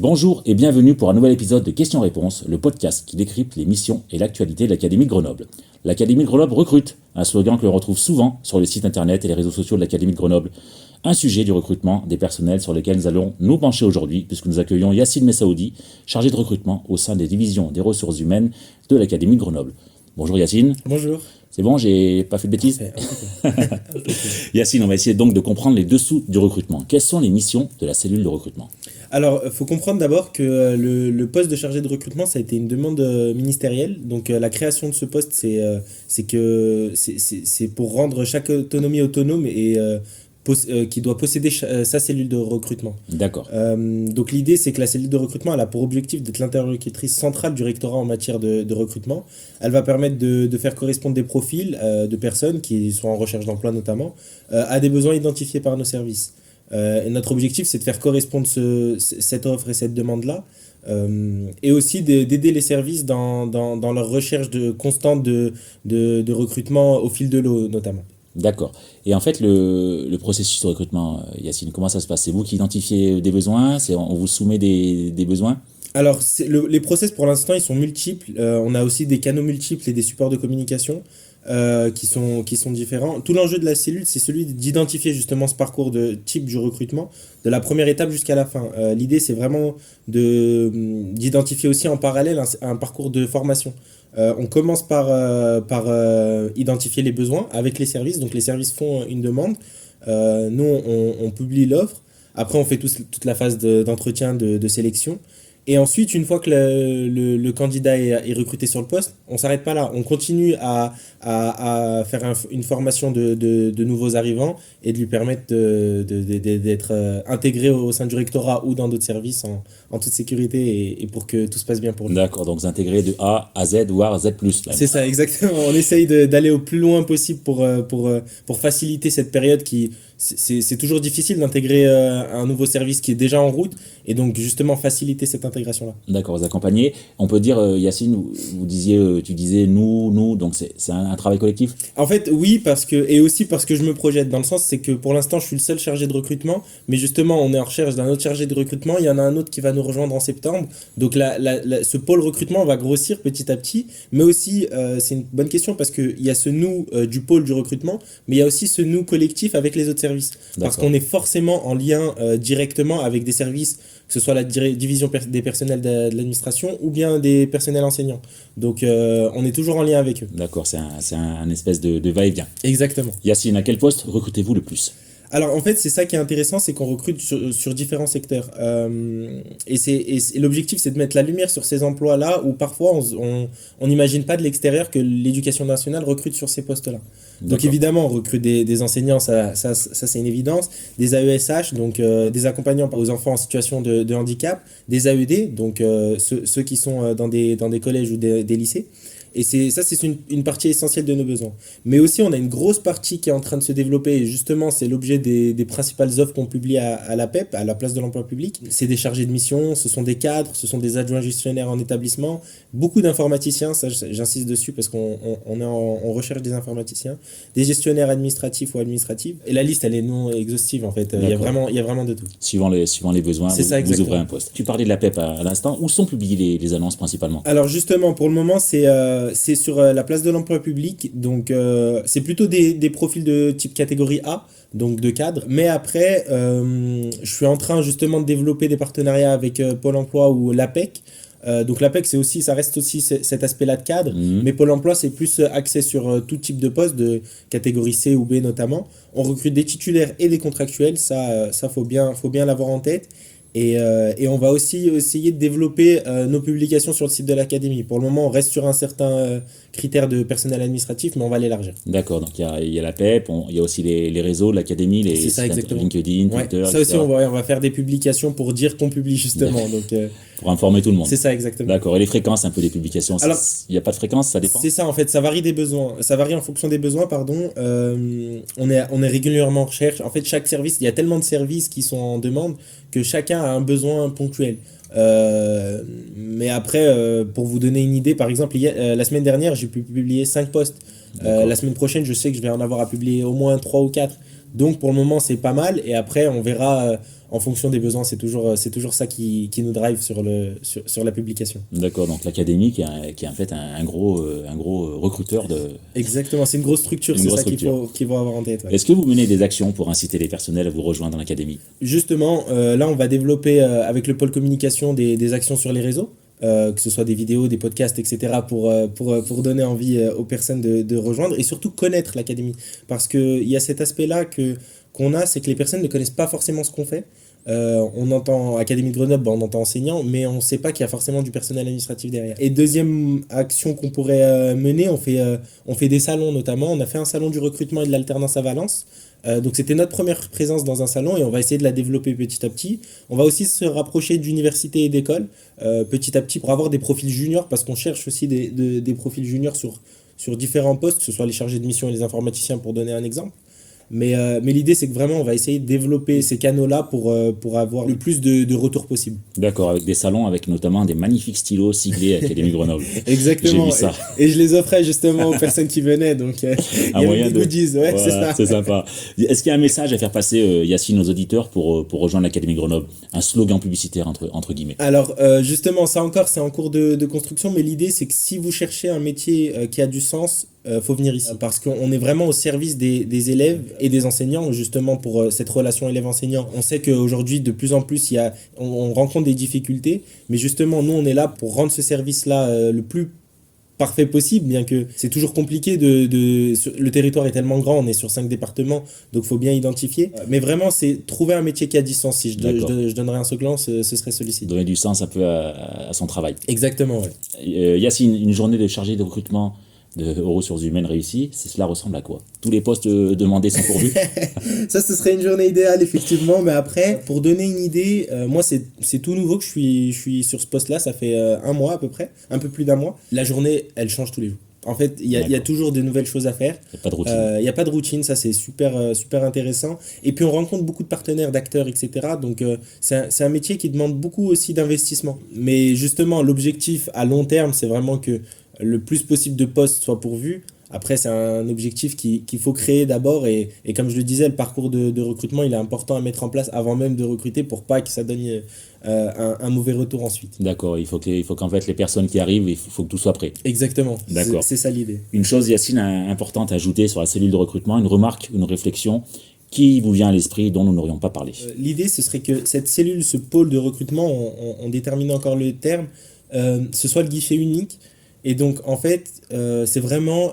Bonjour et bienvenue pour un nouvel épisode de Questions-Réponses, le podcast qui décrypte les missions et l'actualité de l'Académie de Grenoble. L'Académie de Grenoble recrute, un slogan que l'on retrouve souvent sur le site internet et les réseaux sociaux de l'Académie de Grenoble. Un sujet du recrutement des personnels sur lequel nous allons nous pencher aujourd'hui, puisque nous accueillons Yacine Messaoudi, chargé de recrutement au sein des divisions des ressources humaines de l'Académie de Grenoble. Bonjour Yacine. Bonjour. C'est bon, j'ai pas fait de bêtises? Yacine, on va essayer donc de comprendre les dessous du recrutement. Quelles sont les missions de la cellule de recrutement? Alors, il faut comprendre d'abord que le poste de chargé de recrutement, ça a été une demande ministérielle. Donc, la création de ce poste, c'est pour rendre chaque autonomie autonome et qui doit posséder sa cellule de recrutement. D'accord. Donc, l'idée, c'est que la cellule de recrutement, elle a pour objectif d'être l'interlocutrice centrale du rectorat en matière de recrutement. Elle va permettre de faire correspondre des profils de personnes qui sont en recherche d'emploi notamment à des besoins identifiés par nos services. Et notre objectif, c'est de faire correspondre cette offre et cette demande-là, et aussi d'aider les services dans leur recherche constante de recrutement au fil de l'eau, notamment. D'accord. Et en fait, le processus de recrutement, Yacine, comment ça se passe? C'est vous qui identifiez des besoins? On vous soumet des besoins? Alors, les process, pour l'instant, ils sont multiples. On a aussi des canaux multiples et des supports de communication qui sont différents. Tout l'enjeu de la cellule, c'est celui d'identifier justement ce parcours de type du recrutement, de la première étape jusqu'à la fin. L'idée, c'est vraiment d'identifier aussi en parallèle un parcours de formation. On commence par identifier les besoins avec les services. Donc, les services font une demande. Nous, on publie l'offre. Après, on fait toute la phase d'entretien, de sélection. Et ensuite, une fois que le candidat est recruté sur le poste, on ne s'arrête pas là. On continue à faire une formation de nouveaux arrivants et de lui permettre d'être intégré au sein du rectorat ou dans d'autres services en toute sécurité et pour que tout se passe bien pour lui. D'accord, donc vous intégrez de A à Z, voire Z+. C'est ça, exactement. On essaye d'aller au plus loin possible pour faciliter cette période qui... C'est toujours difficile d'intégrer un nouveau service qui est déjà en route et donc justement faciliter cette intégration-là. D'accord, vous accompagnez. On peut dire, Yacine, tu disais nous, donc c'est un travail collectif? En fait, oui, et aussi parce que je me projette, dans le sens, c'est que pour l'instant, je suis le seul chargé de recrutement, mais justement, on est en recherche d'un autre chargé de recrutement, il y en a un autre qui va nous rejoindre en septembre, donc ce pôle recrutement va grossir petit à petit, mais aussi, c'est une bonne question parce qu'il y a ce nous du pôle du recrutement, mais il y a aussi ce nous collectif avec les autres services. Parce qu'on est forcément en lien directement avec des services, que ce soit la division des personnels de l'administration ou bien des personnels enseignants. Donc on est toujours en lien avec eux. D'accord, c'est un espèce de va-et-vient. Exactement. Yacine, à quel poste recrutez-vous le plus? Alors en fait, c'est ça qui est intéressant, c'est qu'on recrute sur différents secteurs. Et l'objectif, c'est de mettre la lumière sur ces emplois-là où parfois on n'imagine pas de l'extérieur que l'éducation nationale recrute sur ces postes-là. Donc évidemment, on recrute des enseignants, ça c'est une évidence, des AESH, donc des accompagnants aux enfants en situation de handicap, des AED, donc ceux qui sont dans des collèges ou des lycées. Et c'est une partie essentielle de nos besoins. Mais aussi, on a une grosse partie qui est en train de se développer. Et justement, c'est l'objet des principales offres qu'on publie à la PEP, à la place de l'emploi public. C'est des chargés de mission, ce sont des cadres, ce sont des adjoints gestionnaires en établissement. Beaucoup d'informaticiens, ça j'insiste dessus parce qu'on on recherche des informaticiens. Des gestionnaires administratifs ou administratives. Et la liste, elle est non exhaustive en fait. Il y a vraiment de tout. Suivant les besoins, vous ouvrez un poste. Tu parlais de la PEP à l'instant. Où sont publiées les annonces principalement? Alors justement, pour le moment, c'est sur la place de l'emploi public, donc c'est plutôt des profils de type catégorie A, donc de cadre. Mais après, je suis en train justement de développer des partenariats avec Pôle emploi ou l'APEC. Donc l'APEC, ça reste aussi cet aspect-là de cadre, mais Pôle emploi, c'est plus axé sur tout type de poste, de catégorie C ou B notamment. On recrute des titulaires et des contractuels, ça faut bien l'avoir en tête. Et on va aussi essayer de développer nos publications sur le site de l'Académie. Pour le moment, on reste sur un certain critère de personnel administratif, mais on va l'élargir. D'accord, donc il y a la PEP, il y a aussi les réseaux de l'Académie, les sites LinkedIn, Twitter, ça aussi, on va faire des publications pour dire qu'on publie justement. Donc, pour informer tout le monde. C'est ça, exactement. D'accord, et les fréquences un peu des publications, il n'y a pas de fréquence, ça dépend? C'est ça, en fait, ça varie des besoins. Ça varie en fonction des besoins, pardon. On est régulièrement en recherche. En fait, chaque service, il y a tellement de services qui sont en demande que chacun a un besoin ponctuel. Mais après, pour vous donner une idée, par exemple, la semaine dernière, j'ai pu publier 5 posts. La semaine prochaine, je sais que je vais en avoir à publier au moins 3 ou 4. Donc pour le moment, c'est pas mal. Et après, on verra en fonction des besoins. C'est toujours ça qui nous drive sur la publication. D'accord, donc l'académie qui est en fait un gros recruteur de... Exactement, c'est une grosse structure, c'est ça qu'il faut avoir en tête. Ouais. Est-ce que vous menez des actions pour inciter les personnels à vous rejoindre dans l'académie? Justement, là, on va développer avec le pôle communication des actions sur les réseaux. Que ce soit des vidéos, des podcasts, etc. pour donner envie aux personnes de rejoindre et surtout connaître l'académie. Parce qu'il y a cet aspect-là qu'on a, c'est que les personnes ne connaissent pas forcément ce qu'on fait. On entend Académie de Grenoble, on entend enseignant, mais on ne sait pas qu'il y a forcément du personnel administratif derrière. Et deuxième action qu'on pourrait mener, on fait des salons notamment. On a fait un salon du recrutement et de l'alternance à Valence. Donc c'était notre première présence dans un salon et on va essayer de la développer petit à petit. On va aussi se rapprocher d'universités et d'écoles petit à petit pour avoir des profils juniors parce qu'on cherche aussi des profils juniors sur différents postes, que ce soit les chargés de mission et les informaticiens pour donner un exemple. Mais l'idée, c'est que vraiment, on va essayer de développer ces canaux-là pour avoir le plus de retours possible. D'accord, avec des salons, avec notamment des magnifiques stylos siglés Académie Grenoble. Exactement. J'ai vu ça. Et je les offrais justement aux personnes qui venaient. Donc, il y avait des goodies. Ouais, voilà, c'est ça. C'est sympa. Est-ce qu'il y a un message à faire passer, Yacine, aux auditeurs pour rejoindre l'Académie Grenoble? Un slogan publicitaire, entre guillemets. Alors, justement, ça encore, c'est en cours de construction. Mais l'idée, c'est que si vous cherchez un métier qui a du sens, faut venir ici parce qu'on est vraiment au service des élèves et des enseignants justement pour cette relation élève-enseignant. On sait qu'aujourd'hui de plus en plus on rencontre des difficultés, mais justement nous on est là pour rendre ce service-là le plus parfait possible, bien que c'est toujours compliqué le territoire est tellement grand, on est sur 5 départements, donc il faut bien identifier. Mais vraiment, c'est trouver un métier qui a du sens. Si je donnerais un slogan, ce serait celui-ci. Donner du sens un peu à son travail. Exactement, ouais. Yacine, une journée de chargé de recrutement aux ressources humaines réussies, cela ressemble à quoi? Tous les postes demandés sont pourvus? Ça, ce serait une journée idéale, effectivement. Mais après, pour donner une idée, moi, c'est tout nouveau que je suis sur ce poste-là. Ça fait un mois à peu près, un peu plus d'un mois. La journée, elle change tous les jours. En fait, il y a toujours de nouvelles choses à faire. Il n'y a pas de routine. Il n'y a pas de routine, ça c'est super intéressant. Et puis on rencontre beaucoup de partenaires, d'acteurs, etc. Donc c'est un métier qui demande beaucoup aussi d'investissement. Mais justement, l'objectif à long terme, c'est vraiment que le plus possible de postes soient pourvus. Après, c'est un objectif qu'il faut créer d'abord. Et comme je le disais, le parcours de recrutement, il est important à mettre en place avant même de recruter pour pas que ça donne un mauvais retour ensuite. D'accord, il faut qu'en fait les personnes qui arrivent, il faut que tout soit prêt. Exactement, d'accord. C'est ça l'idée. Une chose, Yacine, importante à ajouter sur la cellule de recrutement, une remarque, une réflexion qui vous vient à l'esprit dont nous n'aurions pas parlé. L'idée, ce serait que cette cellule, ce pôle de recrutement, on détermine encore le terme, ce soit le guichet unique. Et donc, en fait, c'est vraiment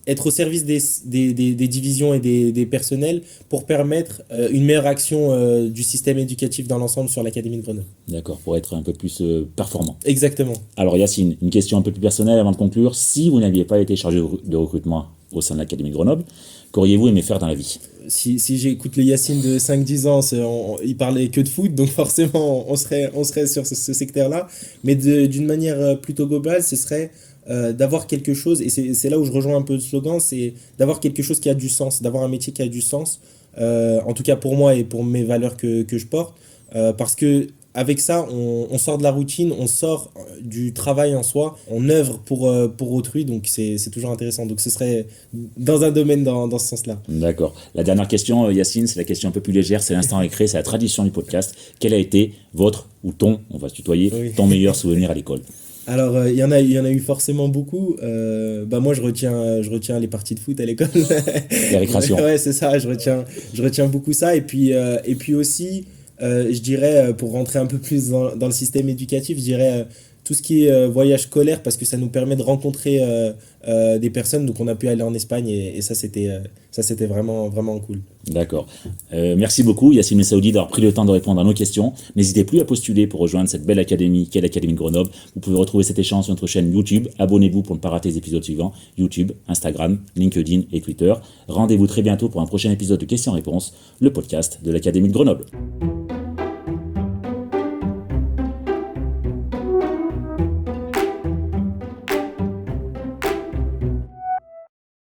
être au service des divisions et des personnels pour permettre une meilleure action du système éducatif dans l'ensemble sur l'Académie de Grenoble. D'accord, pour être un peu plus performant. Exactement. Alors Yacine, une question un peu plus personnelle avant de conclure. Si vous n'aviez pas été chargé de recrutement au sein de l'Académie de Grenoble, qu'auriez-vous aimé faire dans la vie? Si j'écoute le Yacine de 5-10 ans, il parlait que de foot, donc forcément on serait sur ce secteur-là. Mais d'une manière plutôt globale, ce serait d'avoir quelque chose, et c'est là où je rejoins un peu le slogan, c'est d'avoir quelque chose qui a du sens, d'avoir un métier qui a du sens, en tout cas pour moi et pour mes valeurs que je porte, parce que avec ça, on sort de la routine, on sort du travail en soi, on œuvre pour autrui, donc c'est toujours intéressant. Donc ce serait dans un domaine dans ce sens-là. D'accord. La dernière question, Yacine, c'est la question un peu plus légère, c'est l'instant récré, c'est la tradition du podcast. Quel a été votre, ou ton, on va se tutoyer, oui, ton meilleur souvenir à l'école? Alors, il y en a eu forcément beaucoup. Moi, je retiens les parties de foot à l'école. Les récréations. Ouais, c'est ça, je retiens beaucoup ça. Et puis aussi, je dirais, pour rentrer un peu plus dans le système éducatif, je dirais tout ce qui est voyage scolaire, parce que ça nous permet de rencontrer des personnes. Donc, on a pu aller en Espagne et ça, c'était vraiment, vraiment cool. D'accord. Merci beaucoup, Yacine Messaoudi, d'avoir pris le temps de répondre à nos questions. N'hésitez plus à postuler pour rejoindre cette belle académie qu'est l'Académie de Grenoble. Vous pouvez retrouver cet échange sur notre chaîne YouTube. Abonnez-vous pour ne pas rater les épisodes suivants. YouTube, Instagram, LinkedIn et Twitter. Rendez-vous très bientôt pour un prochain épisode de Questions-Réponses, le podcast de l'Académie de Grenoble.